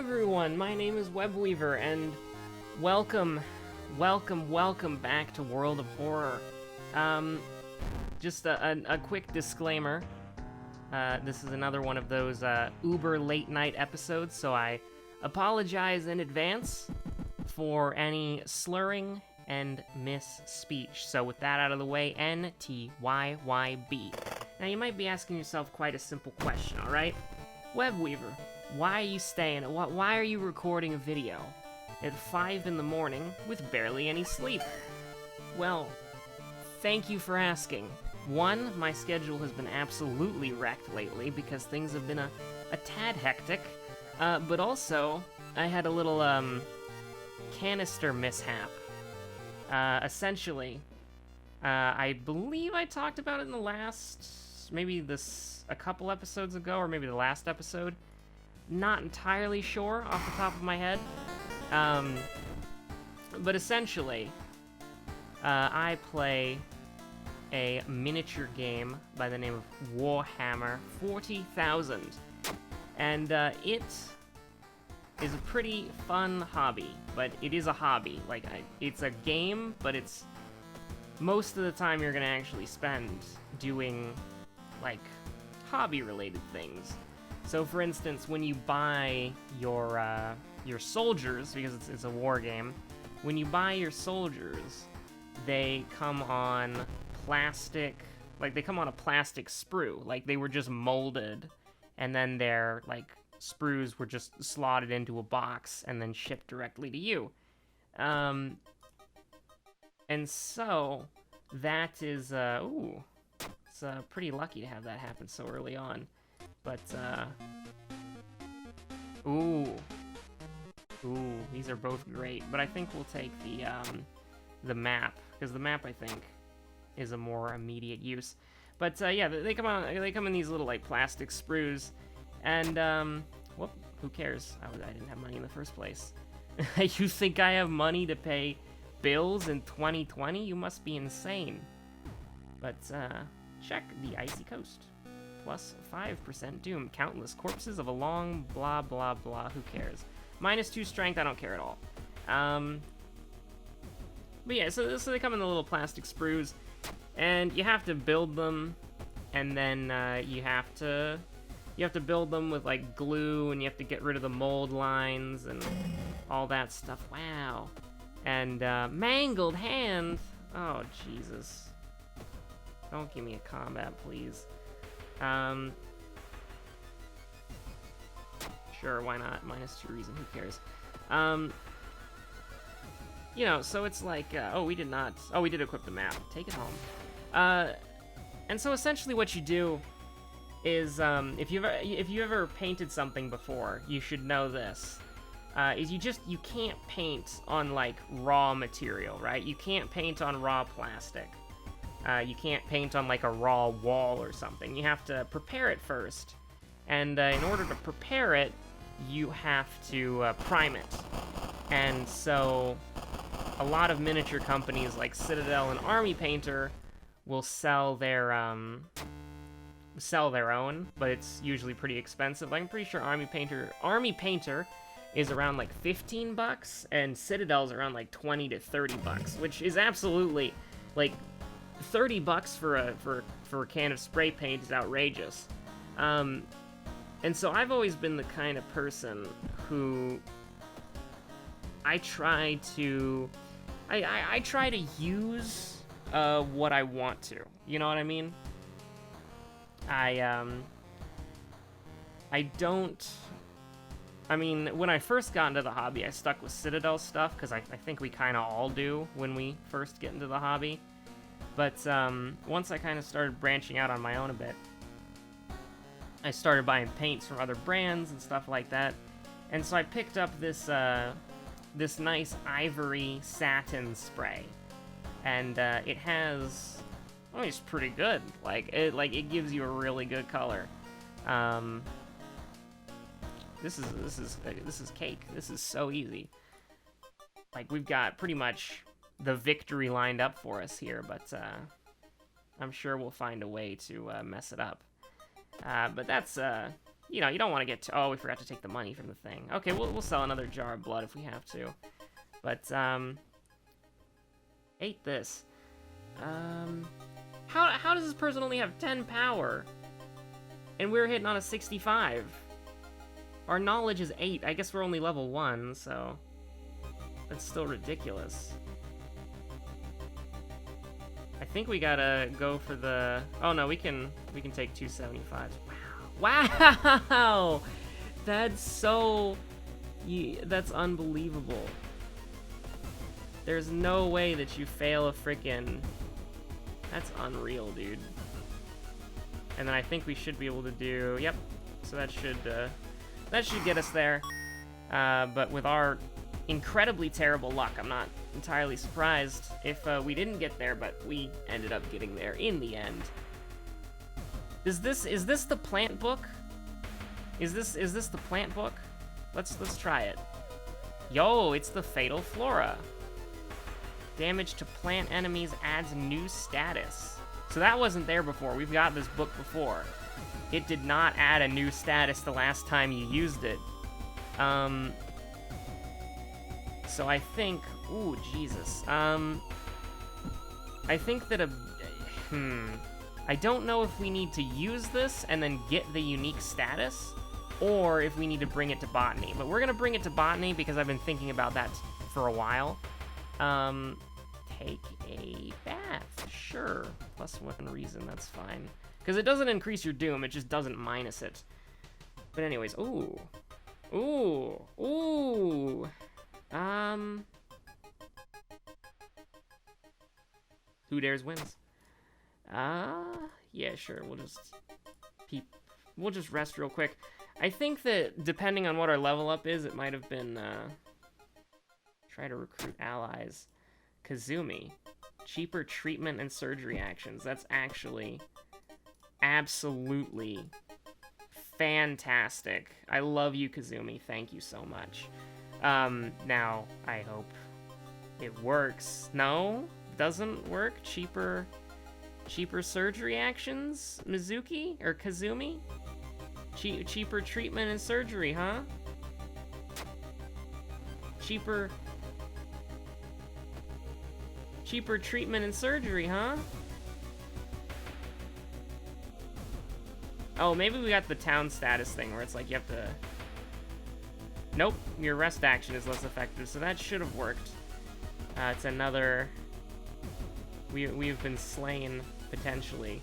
everyone, my name is Webweaver, and welcome back to World of Horror. Just a quick disclaimer. This is another one of those uber late night episodes, so I apologize in advance for any slurring and misspeech. So with that out of the way, NTYYB. Now you might be asking yourself quite a simple question, alright? Webweaver, why are you why are you recording a video at 5 in the morning with barely any sleep? Well, thank you for asking. One, my schedule has been absolutely wrecked lately because things have been a tad hectic, but also, I had a little, canister mishap. Essentially, I believe I talked about it in the last, a couple episodes ago, or maybe the last episode. Not entirely sure off the top of my head. But essentially, I play a miniature game by the name of Warhammer 40,000. And it is a pretty fun hobby, but it is a hobby. It's a game, but it's most of the time you're gonna actually spend doing, hobby-related things. So, for instance, when you buy your soldiers, because it's a war game, when you buy your soldiers, they come on plastic, they come on a plastic sprue. They were just molded, and then their, sprues were just slotted into a box and then shipped directly to you. And so, that is, it's pretty lucky to have that happen so early on. But, ooh, these are both great. But I think we'll take the map, because the map, I think, is a more immediate use. But, yeah, they come in these little, plastic sprues, and, whoop, who cares? I didn't have money in the first place. You think I have money to pay bills in 2020? You must be insane. But, check the icy coast. Plus 5% doom. Countless corpses of a long blah blah blah. Who cares? -2 strength. I don't care at all. But yeah, so they come in the little plastic sprues, and you have to build them, and then you have to build them with glue, and you have to get rid of the mold lines and all that stuff. Wow. And mangled hand. Oh Jesus. Don't give me a combat, please. Sure, why not? -2 reason, who cares? So it's we did equip the map. Take it home. And so essentially what you do is, if you've ever painted something before, you should know this. You can't paint on, raw material, right? You can't paint on raw plastic. You can't paint on, a raw wall or something. You have to prepare it first. And in order to prepare it, you have to prime it. And so a lot of miniature companies like Citadel and Army Painter will sell their own, but it's usually pretty expensive. I'm pretty sure Army Painter is around $15, and Citadel's around $20 to $30, which is absolutely $30 for a can of spray paint is outrageous. And so I've always been the kind of person who I try to use what I want to. You know what I mean? When I first got into the hobby, I stuck with Citadel stuff, because I think we kind of all do when we first get into the hobby. But once I kind of started branching out on my own a bit, I started buying paints from other brands and stuff like that. And so I picked up this this nice ivory satin spray, and it has, it's pretty good. It gives you a really good color. This is cake. This is so easy. We've got pretty much the victory lined up for us here, but I'm sure we'll find a way to mess it up. But that's you know, you don't want to get to... Oh, we forgot to take the money from the thing. Okay, we'll sell another jar of blood if we have to. But, ate this. How does this person only have 10 power? And we're hitting on a 65. Our knowledge is 8. I guess we're only level 1, so... That's still ridiculous. I think we gotta go for the... Oh no, we can take 275s. Wow! Wow! That's so... That's unbelievable. There's no way that you fail a frickin'... That's unreal, dude. And then I think we should be able to do... Yep. So that should get us there. But with our incredibly terrible luck, I'm not entirely surprised if we didn't get there, but we ended up getting there in the end. Is this the plant book? Is this the plant book? Let's try it. Yo, it's the Fatal Flora. Damage to plant enemies adds new status. So that wasn't there before. We've got this book before. It did not add a new status the last time you used it. So I think... Ooh, Jesus. I think that I don't know if we need to use this and then get the unique status, or if we need to bring it to botany. But we're gonna bring it to botany because I've been thinking about that for a while. Take a bath, sure. +1 reason, that's fine. Because it doesn't increase your doom, it just doesn't minus it. But anyways, ooh. Ooh. Ooh. Who dares wins. Yeah, sure, we'll just rest real quick. I think that depending on what our level up is, it might have been, try to recruit allies. Kazumi. Cheaper treatment and surgery actions. That's actually absolutely fantastic. I love you, Kazumi. Thank you so much. Now, I hope it works. No? Doesn't work? Cheaper surgery actions? Mizuki? Or Kazumi? Cheaper treatment and surgery, huh? Cheaper treatment and surgery, huh? Oh, maybe we got the town status thing where it's like you have to... Nope, your rest action is less effective, so that should have worked. It's another... We've been slain, potentially,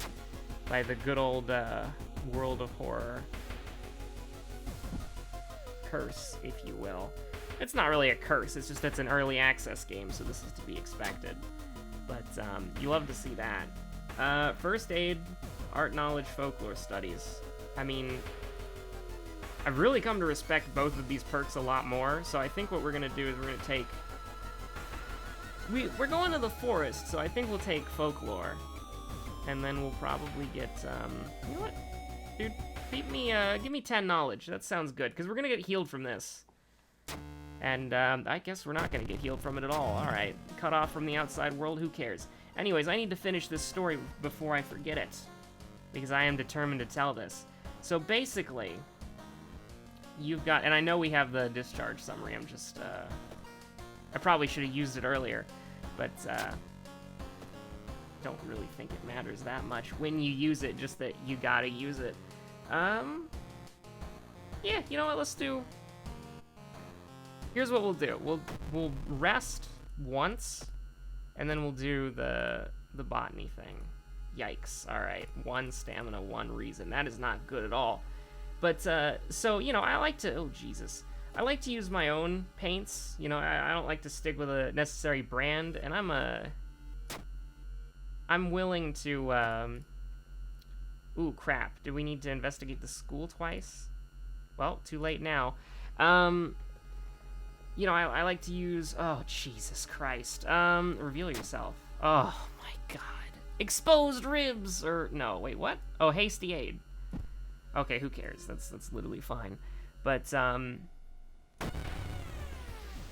by the good old World of Horror curse, if you will. It's not really a curse, it's just it's an early access game, so this is to be expected. But you love to see that. First aid, art knowledge, folklore studies. I mean, I've really come to respect both of these perks a lot more, so I think what we're gonna do is we're gonna take... We're going to the forest, so I think we'll take folklore. And then we'll probably get, you know what? Dude, give me 10 knowledge. That sounds good, because we're gonna get healed from this. And, I guess we're not gonna get healed from it at all. Alright, cut off from the outside world, who cares? Anyways, I need to finish this story before I forget it. Because I am determined to tell this. So basically, you've got, and I know we have the discharge summary, I'm just, I probably should have used it earlier, but, don't really think it matters that much when you use it, just that you gotta use it. Yeah, you know what, let's do... Here's what we'll do. We'll rest once, and then we'll do the botany thing. Yikes. Alright, 1 stamina, 1 reason. That is not good at all. But, so, you know, I like to... Oh, Jesus. I like to use my own paints. You know, I don't like to stick with a necessary brand, and I'm willing to, Ooh, crap. Do we need to investigate the school twice? Well, too late now. You know, I like to use... Oh, Jesus Christ. Reveal yourself. Oh, my God. Exposed ribs! Or, no, wait, what? Oh, hasty aid. Okay, who cares? That's literally fine. But,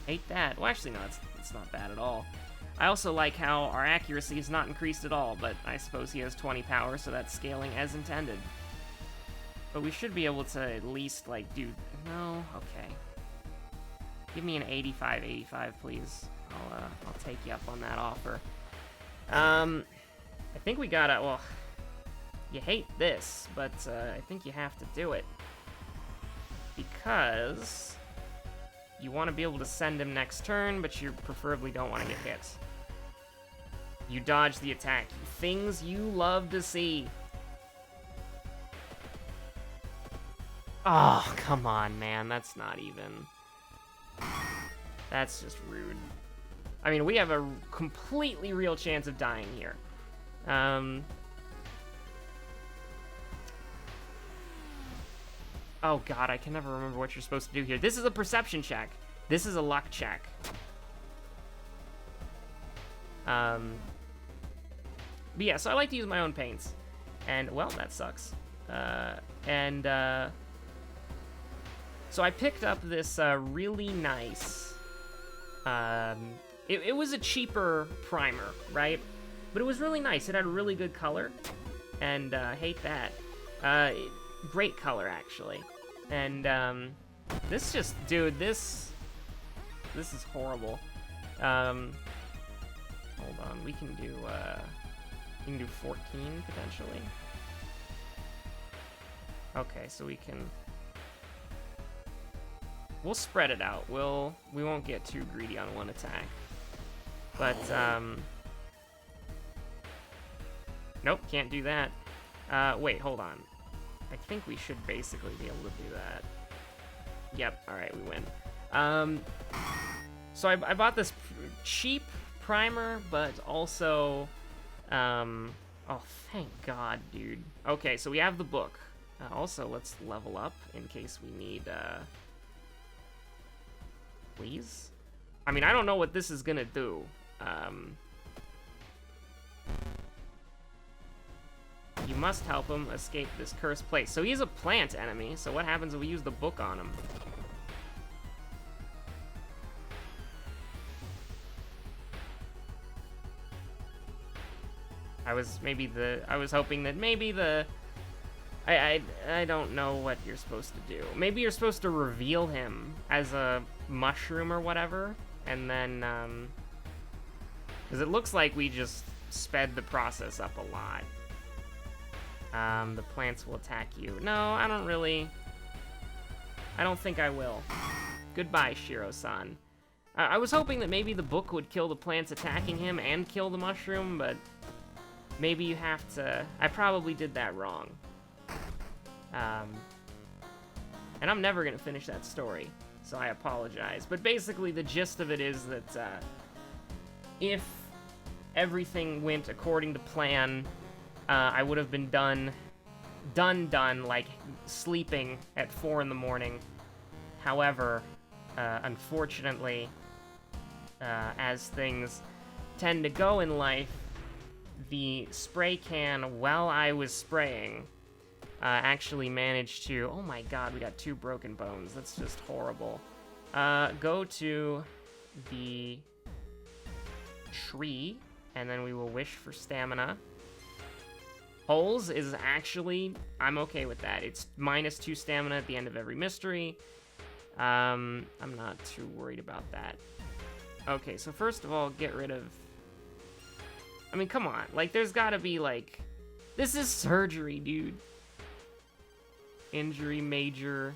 hate that. Well, actually, no, it's not bad at all. I also like how our accuracy is not increased at all, but I suppose he has 20 power, so that's scaling as intended. But we should be able to at least, like, do... No? Okay. Give me an 85, please. I'll take you up on that offer. I think we gotta... Well, you hate this, but I think you have to do it. Because you want to be able to send him next turn, but you preferably don't want to get hit. You dodge the attack. Things you love to see. Oh, come on, man. That's not even... That's just rude. I mean, we have a completely real chance of dying here. Oh, God, I can never remember what you're supposed to do here. This is a perception check. This is a luck check. But yeah, so I like to use my own paints. And, well, that sucks. So I picked up this really nice, it was a cheaper primer, right? But it was really nice. It had a really good color, and hate that. Great color, actually. And this just, dude, this is horrible. Hold on, we can do 14 potentially. Okay, so we we'll spread it out. We won't get too greedy on one attack. But, nope, can't do that. Wait, hold on. I think we should basically be able to do that. Yep, alright, we win. So I bought this cheap primer, but also, oh, thank God, dude. Okay, so we have the book. Also, let's level up in case we need, please? I mean, I don't know what this is gonna do. You must help him escape this cursed place. So he's a plant enemy, so what happens if we use the book on him? I was hoping that maybe I don't know what you're supposed to do. Maybe you're supposed to reveal him as a mushroom or whatever, and then, because it looks like we just sped the process up a lot. The plants will attack you. No, I don't think I will. Goodbye, Shiro-san. I was hoping that maybe the book would kill the plants attacking him and kill the mushroom, but maybe you have to... I probably did that wrong. And I'm never gonna finish that story, so I apologize. But basically, the gist of it is that if everything went according to plan, I would have been done, like sleeping at 4 in the morning. However, unfortunately, as things tend to go in life, the spray can, while I was spraying, actually managed to... Oh my God, we got 2 broken bones. That's just horrible. Go to the tree, and then we will wish for stamina. Holes is actually... I'm okay with that. It's -2 stamina at the end of every mystery. I'm not too worried about that. Okay, so first of all, get rid of... I mean, come on. Like, there's gotta be, like... This is surgery, dude. Injury major.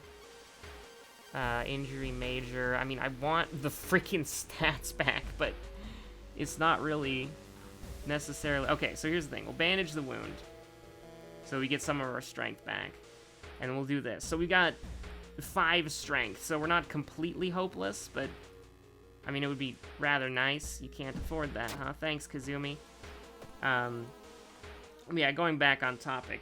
Injury major. I mean, I want the freaking stats back, but it's not really necessarily... Okay, so here's the thing. We'll bandage the wound, so we get some of our strength back. And we'll do this. So we got 5 strength, so we're not completely hopeless, but... I mean, it would be rather nice. You can't afford that, huh? Thanks, Kazumi. Yeah, going back on topic,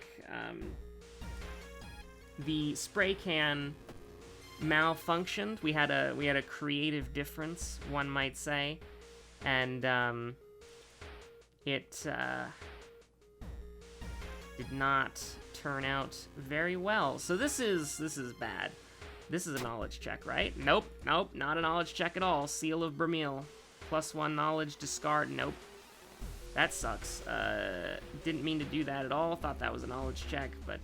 the spray can malfunctioned. We had a creative difference, one might say, and it did not turn out very well. So this is bad. This is a knowledge check, right? Nope, not a knowledge check at all. Seal of Bramil. +1 knowledge, discard, nope. That sucks. Didn't mean to do that at all. Thought that was a knowledge check, but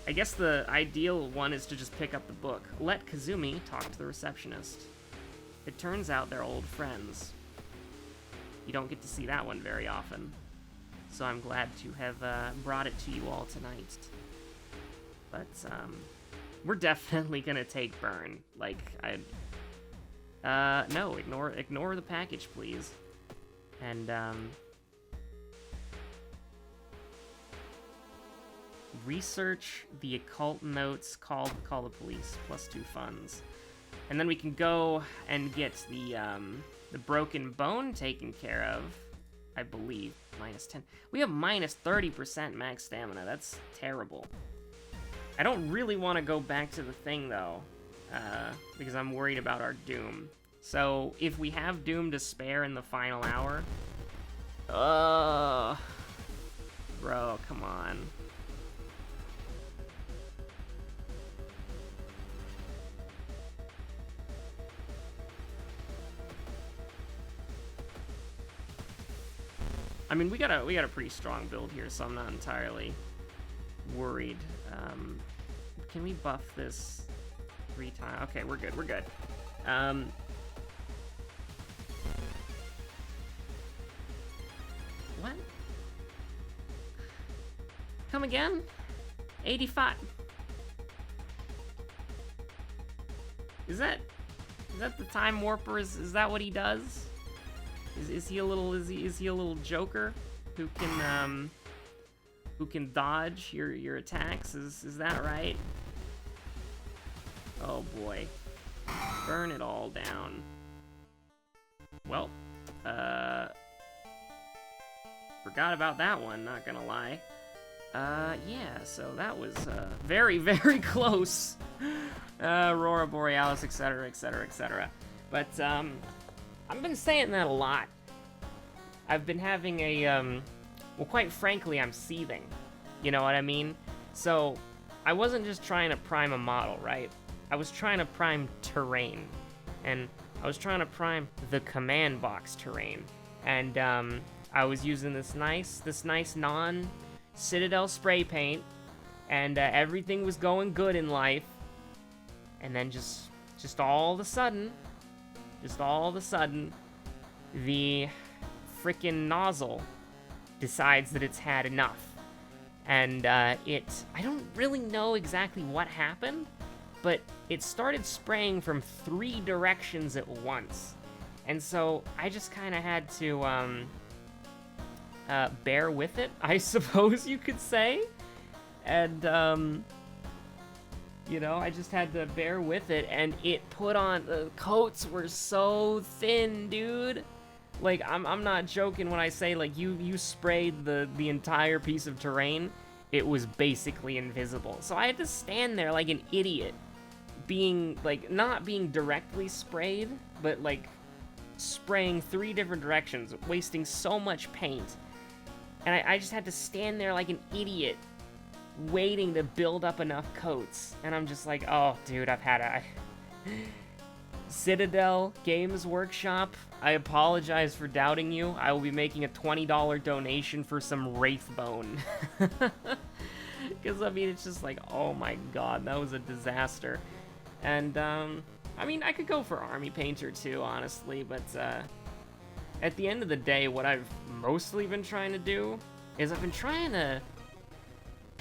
I guess the ideal one is to just pick up the book. Let Kazumi talk to the receptionist. It turns out they're old friends. You don't get to see that one very often. So I'm glad to have brought it to you all tonight. But, we're definitely gonna take Burn. Like, no, ignore the package, please. And, research the occult notes, call the police, +2 funds. And then we can go and get the broken bone taken care of, I believe. -10. We have -30% max stamina. That's terrible. I don't really want to go back to the thing, though, because I'm worried about our Doom. So, if we have Doom to spare in the final hour... Bro, come on. I mean, we got a pretty strong build here, so I'm not entirely worried. Can we buff this 3 times? Okay, we're good, we're good. What? Come again? 85. Is that the time warper? Is that what he does? Is he a little joker who can dodge your attacks? Is that right? Oh boy. Burn it all down. Well, forgot about that one, not gonna lie. Yeah, so that was very, very close. Aurora Borealis, etc., etc., etc. But I've been saying that a lot. I've been having a, well, quite frankly, I'm seething. You know what I mean? So, I wasn't just trying to prime a model, right? I was trying to prime terrain. And I was trying to prime the command box terrain. And, I was using this nice non-Citadel spray paint. And, everything was going good in life. And then just all of a sudden, the frickin' nozzle decides that it's had enough. And I don't really know exactly what happened, but it started spraying from 3 directions at once. And so I just kind of had to bear with it, I suppose you could say. And you know, I just had to bear with it, and it put on, the coats were so thin, dude. Like, I'm not joking when I say, like, you sprayed the entire piece of terrain, it was basically invisible. So I had to stand there like an idiot, being, like, not being directly sprayed, but, like, spraying 3 different directions, wasting so much paint. And I just had to stand there like an idiot, waiting to build up enough coats. And I'm just like, oh, dude, I've had a... Citadel Games Workshop, I apologize for doubting you. I will be making a $20 donation for some Wraithbone. Because, I mean, it's just like, oh my god, that was a disaster. And, I mean, I could go for Army Painter too, honestly, but, at the end of the day, what I've mostly been trying to do is I've been trying to,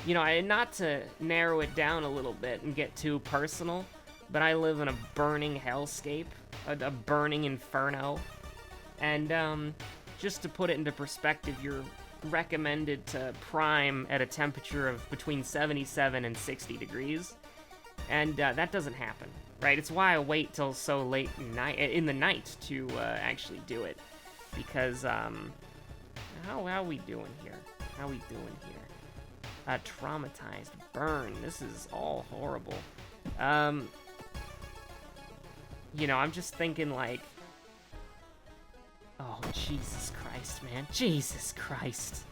you know, not to narrow it down a little bit and get too personal, but I live in a burning hellscape, a burning inferno, and just to put it into perspective, you're recommended to prime at a temperature of between 77 and 60 degrees, and that doesn't happen, right? It's why I wait till so late in the night to actually do it, because how are we doing here? How we doing here? Traumatized, burn. This is all horrible. You know, I'm just thinking, like, oh, Jesus Christ, man. Jesus Christ.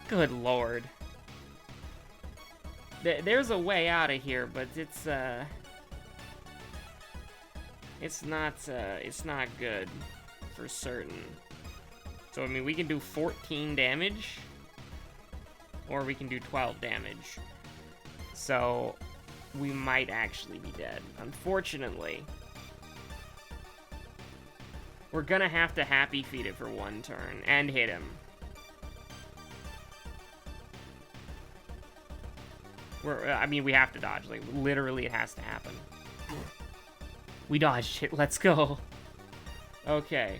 Good Lord. There's a way out of here, but it's not good, for certain. So, I mean, we can do 14 damage, or we can do 12 damage. So we might actually be dead, unfortunately. We're gonna have to happy feet it for one turn and hit him. I mean, we have to dodge. Like, literally, it has to happen. We dodged it. Let's go. Okay.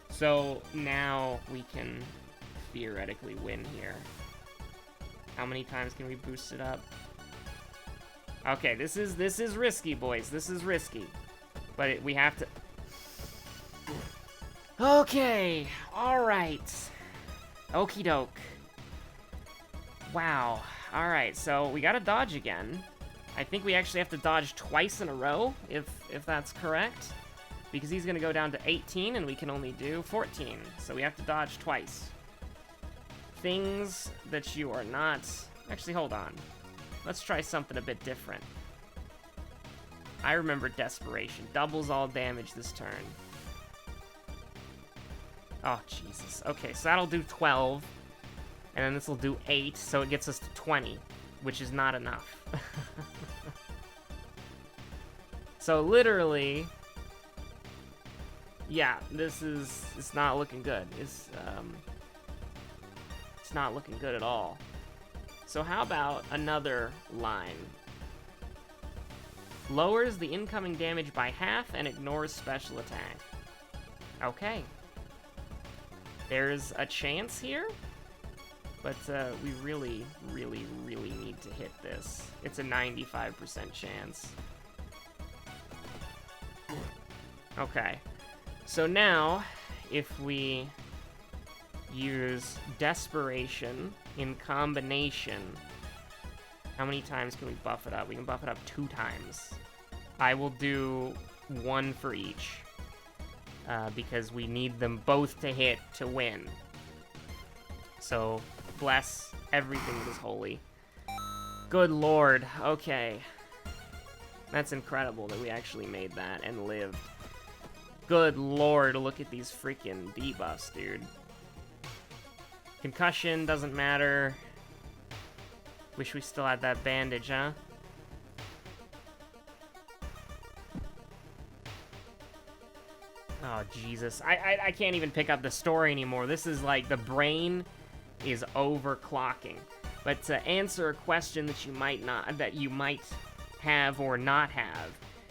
So now we can theoretically win here. How many times can we boost it up? Okay, this is risky, boys. This is risky. But we have to... Okay. All right. Okie doke. Wow. All right, so we gotta dodge again. I think we actually have to dodge twice in a row, if that's correct. Because he's gonna go down to 18, and we can only do 14. So we have to dodge twice. Things that you are not... Actually, hold on. Let's try something a bit different. I remember Desperation. Doubles all damage this turn. Oh, Jesus. Okay, so that'll do 12. And then this will do 8, so it gets us to 20, which is not enough. So literally, yeah, it's not looking good. It's not looking good at all. So how about another line? Lowers the incoming damage by half and ignores special attack. Okay. There's a chance here. But we really, really, really need to hit this. It's a 95% chance. Okay. So now, if we use Desperation in combination, how many times can we buff it up? We can buff it up 2 times. I will do 1 for each. Because we need them both to hit to win. So... bless everything that is holy. Good lord. Okay. That's incredible that we actually made that and lived. Good lord, look at these freaking debuffs, dude. Concussion doesn't matter. Wish we still had that bandage, huh? Oh, Jesus. I can't even pick up the story anymore. This is like the brain... is overclocking. But to answer a question that you might have or not have,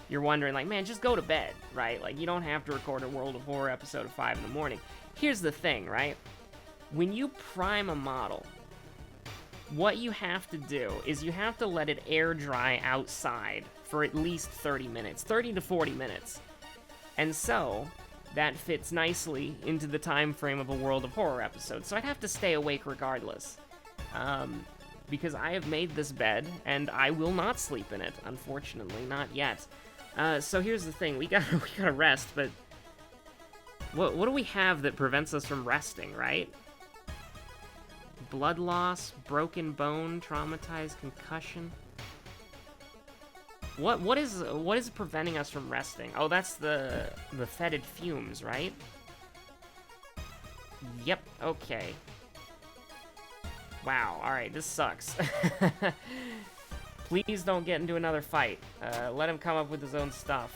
you're wondering, like, man, just go to bed, right? Like, you don't have to record a World of Horror episode at 5 in the morning. Here's the thing, right? When you prime a model, what you have to do is you have to let it air dry outside for at least 30 minutes, 30 to 40 minutes. And so... that fits nicely into the time frame of a World of Horror episode, so I'd have to stay awake regardless. Because I have made this bed, and I will not sleep in it, unfortunately, not yet. So here's the thing, we gotta rest, but... What do we have that prevents us from resting, right? Blood loss, broken bone, traumatized concussion... What is preventing us from resting? Oh, that's the fetid fumes, right? Yep, okay. Wow, alright, this sucks. Please don't get into another fight. Let him come up with his own stuff.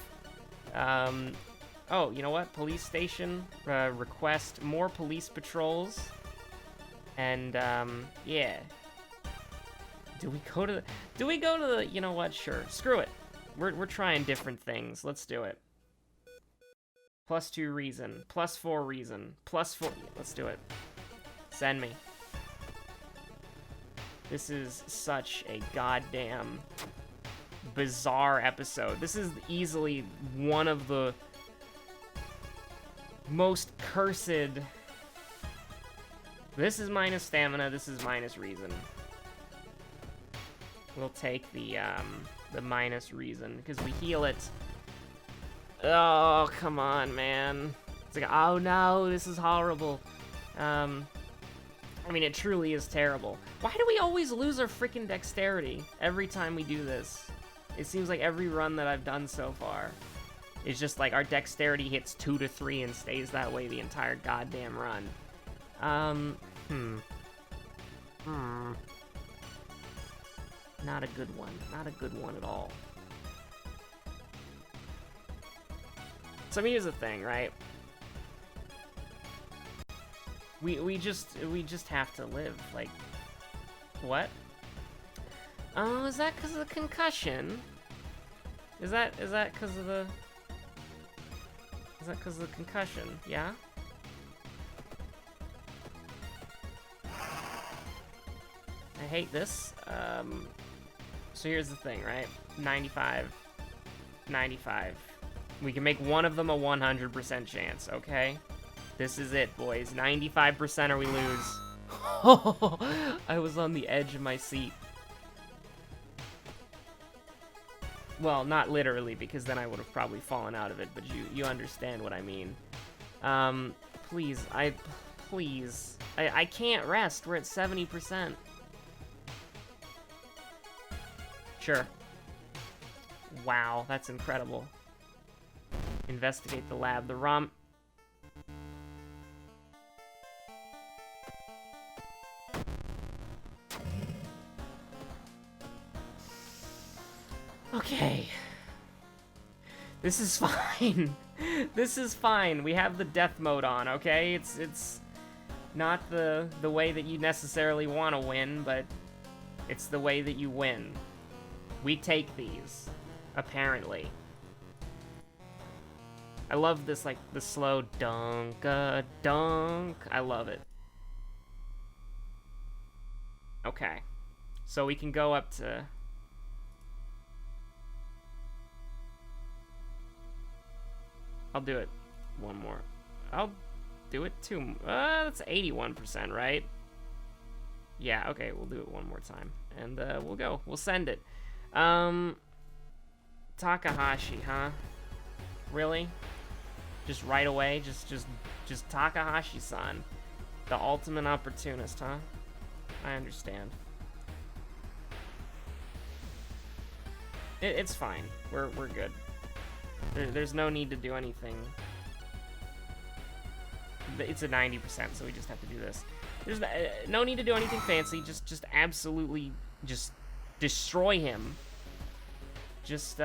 Oh, you know what? Police station, request more police patrols. And, yeah. Do we go to the, you know what, sure, screw it. We're trying different things, let's do it. +2 reason, +4 reason, +4, let's do it. Send me. This is such a goddamn bizarre episode. This is easily one of the most cursed... This is minus stamina, this is minus reason. We'll take the minus reason, because we heal it. Oh, come on, man. It's like, oh no, this is horrible. I mean, it truly is terrible. Why do we always lose our freaking dexterity every time we do this? It seems like every run that I've done so far is just like our dexterity hits 2 to 3 and stays that way the entire goddamn run. Not a good one. Not a good one at all. So here's the thing, right? We just have to live. Like, what? Oh, is that because of the concussion? Is that because of the? Is that because of the concussion? Yeah. I hate this. So here's the thing, right? 95. 95. We can make one of them a 100% chance, okay? This is it, boys. 95% or we lose. I was on the edge of my seat. Well, not literally, because then I would have probably fallen out of it, but you understand what I mean. Please, please. I can't rest. We're at 70%. Sure. Wow, that's incredible. Investigate the lab. The ROM... Okay. This is fine. This is fine. We have the death mode on, okay? It's not the way that you necessarily want to win, but it's the way that you win. We take these, apparently. I love this, like, the slow dunk. I love it. Okay. So we can go up to... I'll do it one more. I'll do it two. That's 81%, right? Yeah, okay, we'll do it one more time. And we'll go. We'll send it. Takahashi, huh? Really? Just right away? Just Takahashi-san. The ultimate opportunist, huh? I understand. It's fine. We're good. There's no need to do anything. It's a 90%, so we just have to do this. There's no need to do anything fancy. Just absolutely just destroy him. Just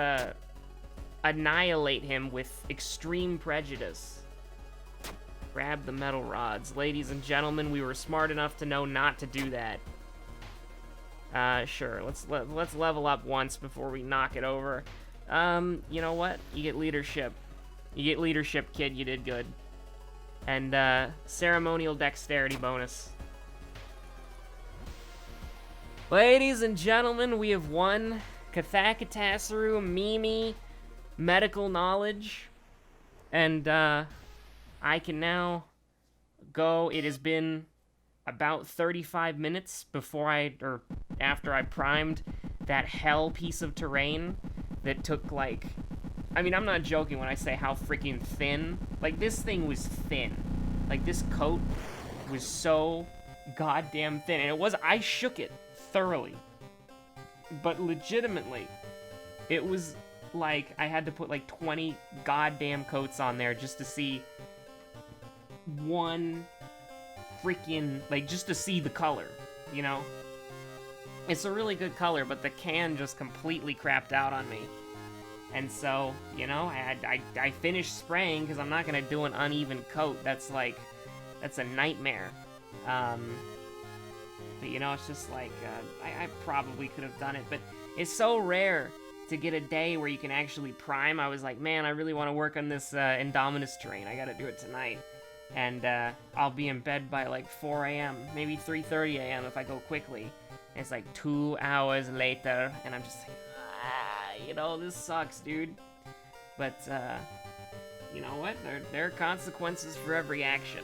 annihilate him with extreme prejudice. Grab the metal rods. Ladies and gentlemen, we were smart enough to know not to do that. Sure, let's level up once before we knock it over. You know what? You get leadership. You get leadership, kid. You did good. And, ceremonial dexterity bonus. Ladies and gentlemen, we have won. Kathakatasaru, Mimi, medical knowledge. And, I can now go. It has been about 35 minutes after I primed that hell piece of terrain that took, like, I mean, I'm not joking when I say how freaking thin. Like, this thing was thin. Like, this coat was so goddamn thin. And I shook it thoroughly. But legitimately, it was like I had to put like 20 goddamn coats on there just to see one freaking, like, just to see the color, you know? It's a really good color, but the can just completely crapped out on me. And so, you know, I finished spraying because I'm not going to do an uneven coat. That's a nightmare. But, you know, it's just like, I probably could have done it. But it's so rare to get a day where you can actually prime. I was like, man, I really want to work on this Indominus terrain. I got to do it tonight. And I'll be in bed by like 4 a.m., maybe 3:30 a.m. if I go quickly. And it's like 2 hours later, and I'm just like, you know, this sucks, dude. But, you know what? There are consequences for every action.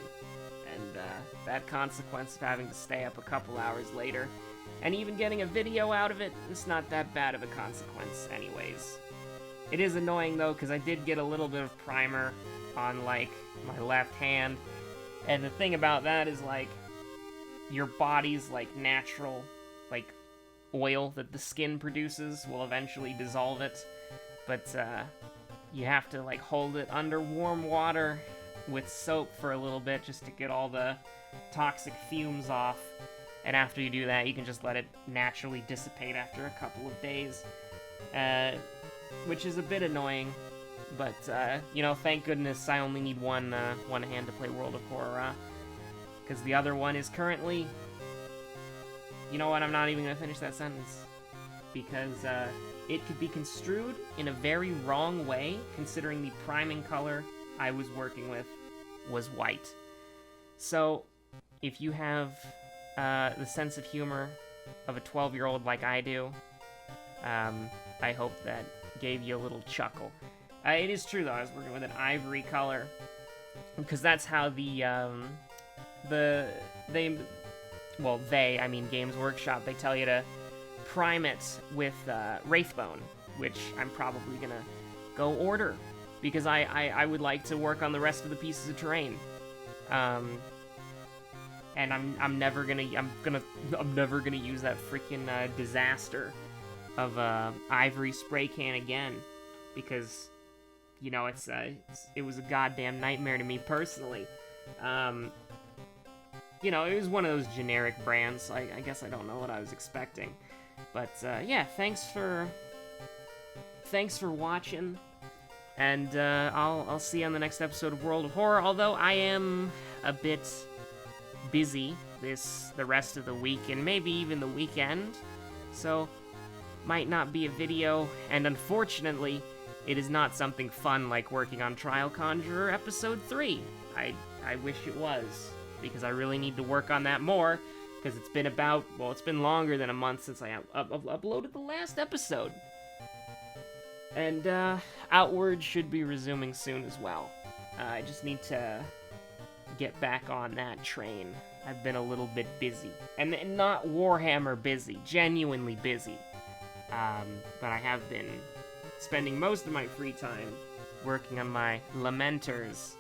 And that consequence of having to stay up a couple hours later, and even getting a video out of it, it's not that bad of a consequence anyways. It is annoying, though, because I did get a little bit of primer on, like, my left hand. And the thing about that is, like, your body's, like, natural, like, oil that the skin produces will eventually dissolve it. But, you have to, like, hold it under warm water with soap for a little bit just to get all the toxic fumes off. and after you do that, you can just let it naturally dissipate after a couple of days, which is a bit annoying, but, you know, thank goodness I only need one hand to play World of Horror, because the other one is currently... You know what, I'm not even going to finish that sentence, because, it could be construed in a very wrong way, considering the priming color I was working with was white. So, if you have the sense of humor of a 12-year-old like I do, I hope that gave you a little chuckle. It is true, though, I was working with an ivory color, because that's how I mean Games Workshop, they tell you to prime it with Wraithbone, which I'm probably gonna go order, because I would like to work on the rest of the pieces of terrain. And I'm never gonna use that freaking disaster of ivory spray can again, because you know it was a goddamn nightmare to me personally. You know, it was one of those generic brands, so I guess I don't know what I was expecting. But, yeah, thanks for watching, and, I'll see you on the next episode of World of Horror, although I am a bit busy the rest of the week, and maybe even the weekend, so might not be a video, and unfortunately, it is not something fun like working on Trial Conjurer Episode 3. I wish it was, because I really need to work on that more, because it's been it's been longer than a month since I uploaded the last episode. And, Outward should be resuming soon as well. I just need to get back on that train. I've been a little bit busy. And not Warhammer busy, genuinely busy. But I have been spending most of my free time working on my Lamenters,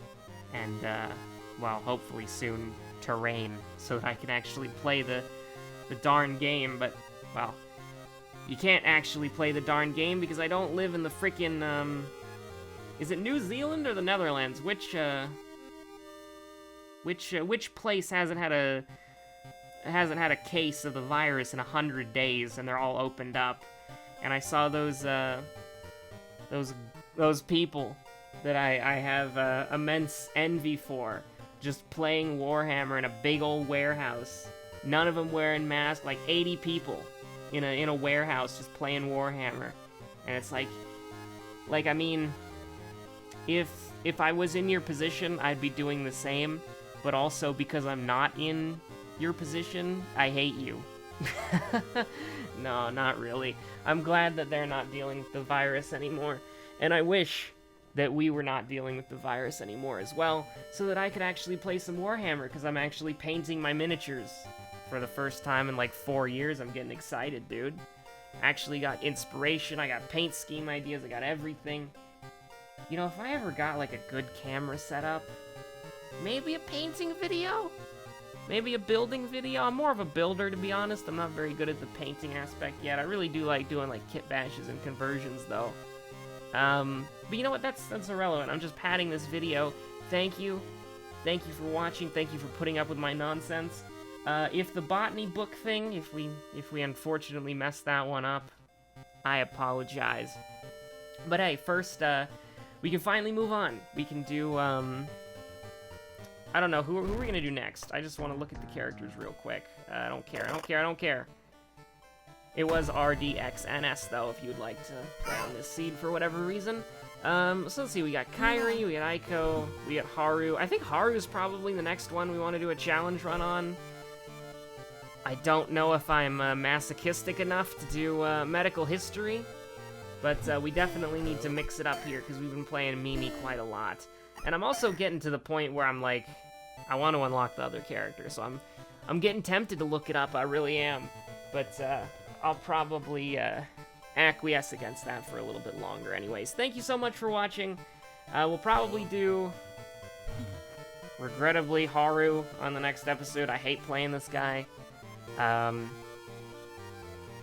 and, well, hopefully soon, Terrain, so that I can actually play the darn game, but, well, you can't actually play the darn game because I don't live in the frickin', is it New Zealand or the Netherlands? Which place hasn't had a case of the virus in 100 days, and they're all opened up? And I saw those people that I have immense envy for, just playing Warhammer in a big old warehouse. None of them wearing masks, like 80 people in a warehouse just playing Warhammer. And it's like I mean, if I was in your position, I'd be doing the same, but also because I'm not in your position, I hate you. No, not really. I'm glad that they're not dealing with the virus anymore, and I wish that we were not dealing with the virus anymore as well, so that I could actually play some Warhammer, because I'm actually painting my miniatures for the first time in like 4 years. I'm getting excited, dude. Actually got inspiration, I got paint scheme ideas, I got everything. You know, if I ever got like a good camera setup, maybe a painting video? Maybe a building video? I'm more of a builder, to be honest. I'm not very good at the painting aspect yet. I really do like doing like kit bashes and conversions, though. But you know what, that's irrelevant. I'm just padding this video. Thank you for watching, thank you for putting up with my nonsense. If the botany book thing, if we unfortunately messed that one up, I apologize. But hey, first, we can finally move on. We can do, I don't know, who are we gonna do next? I just want to look at the characters real quick. I don't care. It was RDXNS, though, if you'd like to play on this seed for whatever reason. So let's see, we got Kairi, we got Aiko, we got Haru. I think Haru is probably the next one we want to do a challenge run on. I don't know if I'm masochistic enough to do medical history, but we definitely need to mix it up here, because we've been playing Mimi quite a lot. And I'm also getting to the point where I'm like, I want to unlock the other character, so I'm getting tempted to look it up, I really am. But, I'll probably acquiesce against that for a little bit longer anyways. Thank you so much for watching. We'll probably do, regrettably, Haru on the next episode. I hate playing this guy.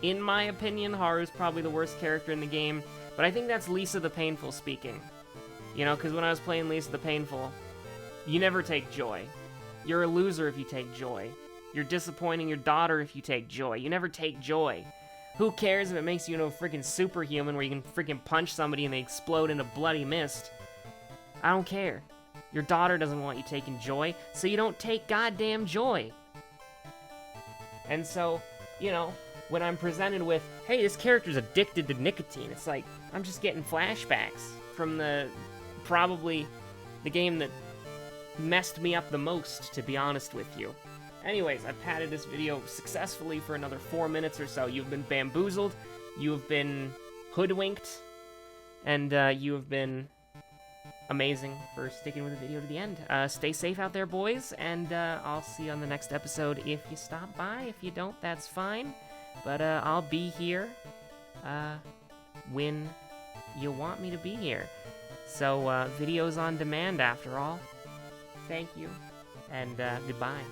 In my opinion, Haru's probably the worst character in the game, but I think that's Lisa the Painful speaking. You know, because when I was playing Lisa the Painful, you never take joy. You're a loser if you take joy. You're disappointing your daughter if you take joy. You never take joy. Who cares if it makes you into a freaking superhuman where you can freaking punch somebody and they explode into bloody mist? I don't care. Your daughter doesn't want you taking joy, so you don't take goddamn joy. And so, you know, when I'm presented with, hey, this character's addicted to nicotine, it's like, I'm just getting flashbacks from probably the game that messed me up the most, to be honest with you. Anyways, I've padded this video successfully for another 4 minutes or so. You've been bamboozled, you have been hoodwinked, and you have been amazing for sticking with the video to the end. Stay safe out there, boys, and I'll see you on the next episode if you stop by. If you don't, that's fine. But I'll be here when you want me to be here. So, videos on demand after all. Thank you, and goodbye.